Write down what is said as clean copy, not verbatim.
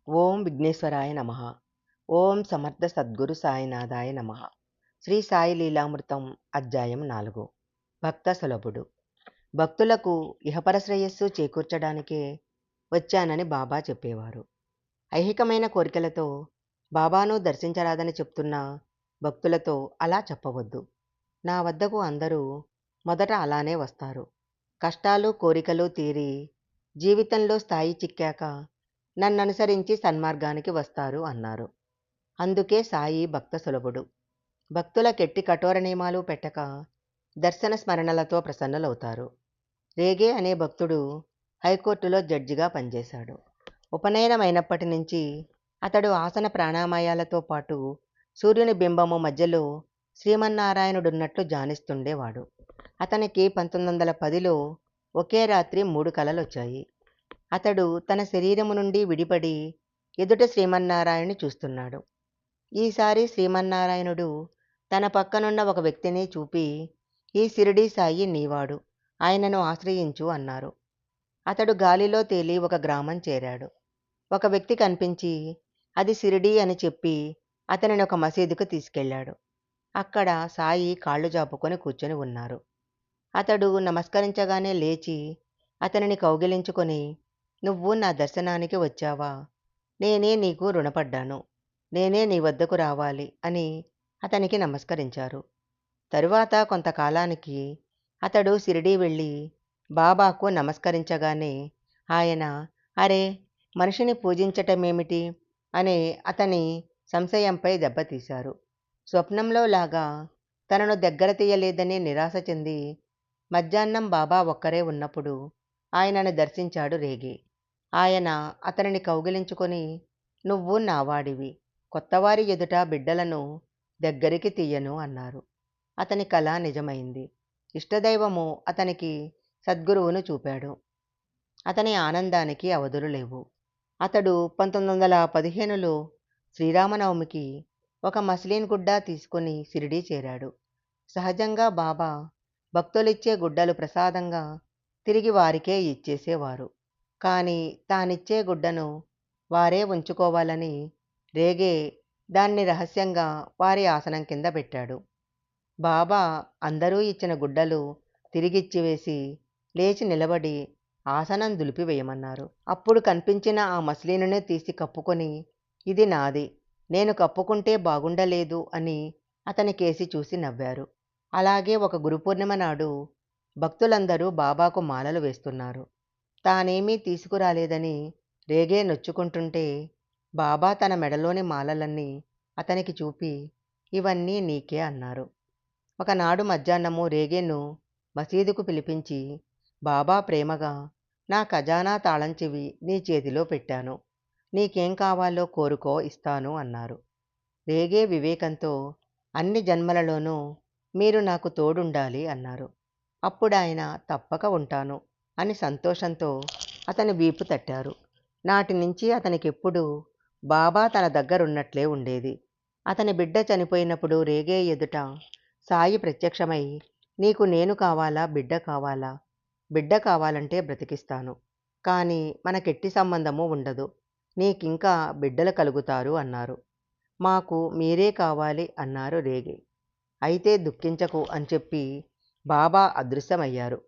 ఓం విఘ్నేశ్వరాయ నమః. ఓం సమర్థ సద్గురు సాయినాథాయ నమః. శ్రీ సాయి లీలామృతం అధ్యాయం 4. భక్త సులభుడు. భక్తులకు ఇహపర శ్రేయస్సు చేకూర్చడానికే వచ్చానని బాబా చెప్పేవారు. ఐహికమైన కోరికలతో బాబాను దర్శించరాదని చెప్తున్న భక్తులతో అలా చెప్పవద్దు. నా వద్దకు అందరూ మొదట అలానే వస్తారు. కష్టాలు కోరికలు తీరి జీవితంలో స్థాయి చిక్కాక నన్ననుసరించి సన్మార్గానికి వస్తారు అన్నారు. అందుకే సాయి భక్త సులభుడు. భక్తుల కెట్టి కఠోర నియమాలు పెట్టక దర్శన స్మరణలతో ప్రసన్నులవుతారు. రేగే అనే భక్తుడు హైకోర్టులో జడ్జిగా పనిచేశాడు. ఉపనయనమైనప్పటి నుంచి అతడు ఆసన ప్రాణాయామాలతో పాటు సూర్యుని బింబము మధ్యలో శ్రీమన్నారాయణుడున్నట్లు ధ్యానిస్తుండేవాడు. అతనికి 1910లో ఒకే రాత్రి 3 కలలొచ్చాయి. అతడు తన శరీరము నుండి విడిపడి ఎదుట శ్రీమన్నారాయణుని చూస్తున్నాడు. ఈసారి శ్రీమన్నారాయణుడు తన పక్కనున్న ఒక వ్యక్తిని చూపి, ఈ షిరిడీ సాయి నీవాడు, ఆయనను ఆశ్రయించు అన్నారు. అతడు గాలిలో తేలి ఒక గ్రామం చేరాడు. ఒక వ్యక్తి కనిపించి అది షిరిడీ అని చెప్పి అతనిని ఒక మసీదుకు తీసుకెళ్లాడు. అక్కడ సాయి కాళ్ళు జాపుకొని కూర్చొని ఉన్నారు. అతడు నమస్కరించగానే లేచి అతనిని కౌగిలించుకొని, నువ్వు నా దర్శనానికి వచ్చావా? నేనే నీకు రుణపడ్డాను. నేనే నీ వద్దకు రావాలి అని అతనికి నమస్కరించారు. తరువాత కొంతకాలానికి అతడు షిరిడీ వెళ్ళి బాబాకు నమస్కరించగానే ఆయన, అరే, మనిషిని పూజించటమేమిటి అనే అతని సంశయంపై దెబ్బతీశారు. స్వప్నంలో లాగా తనను దగ్గర తీయలేదని నిరాశ చెంది మధ్యాహ్నం బాబా ఒక్కరే ఉన్నప్పుడు ఆయనను దర్శించాడు రేగి. ఆయన అతనిని కౌగిలించుకొని, నువ్వు నావాడివి, కొత్తవారి ఎదుట బిడ్డలను దగ్గరికి తీయను అన్నారు. అతని కల నిజమైంది. ఇష్టదైవము అతనికి సద్గురువును చూపాడు. అతని ఆనందానికి అవధులు లేవు. అతడు 1915లో శ్రీరామనవమికి ఒక మస్లిన్ గుడ్డ తీసుకుని షిరిడీ చేరాడు. సహజంగా బాబా భక్తులిచ్చే గుడ్డలు ప్రసాదంగా తిరిగి వారికే ఇచ్చేసేవారు. కానీ తానిచ్చే గుడ్డను వారే ఉంచుకోవాలని రేగే దాన్ని రహస్యంగా వారి ఆసనం కింద పెట్టాడు. బాబా అందరూ ఇచ్చిన గుడ్డలు తిరిగిచ్చివేసి లేచి నిలబడి ఆసనం దులిపివేయమన్నారు. అప్పుడు కనిపించిన ఆ మస్లీనునే తీసి కప్పుకొని, ఇది నాది, నేను కప్పుకుంటే బాగుండలేదు అని అతని కేసి చూసి నవ్వారు. అలాగే ఒక గురుపూర్ణిమ నాడు భక్తులందరూ బాబాకు మాలలు వేస్తున్నారు. తానేమీ తీసుకురాలేదని రేగే నొచ్చుకుంటుంటే బాబా తన మెడలోని మాలలన్నీ అతనికి చూపి, ఇవన్నీ నీకే అన్నారు. ఒకనాడు మధ్యాహ్నము రేగేను మసీదుకు పిలిపించి, బాబా ప్రేమగా, నా ఖజానా తాళం చెవి నీ చేతిలో పెట్టాను, నీకేం కావాలో కోరుకో ఇస్తాను అన్నారు. రేగే వివేకంతో, అన్ని జన్మలలోనూ మీరు నాకు తోడుండాలి అన్నారు. అప్పుడాయన తప్పక ఉంటాను అని సంతోషంతో అతని వీపు తట్టారు. నాటి నుంచి అతనికెప్పుడూ బాబా తన దగ్గరున్నట్లే ఉండేది. అతని బిడ్డ చనిపోయినప్పుడు రేగే ఎదుట సాయి ప్రత్యక్షమై, నీకు నేను కావాలా, బిడ్డ కావాలా? బిడ్డ కావాలంటే బ్రతికిస్తాను, కానీ మనకెట్టి సంబంధము ఉండదు, నీకింకా బిడ్డలు కలుగుతారు అన్నారు. మాకు మీరే కావాలి అన్నారు రేగే. అయితే దుఃఖించకు అని చెప్పి బాబా అదృశ్యమయ్యారు.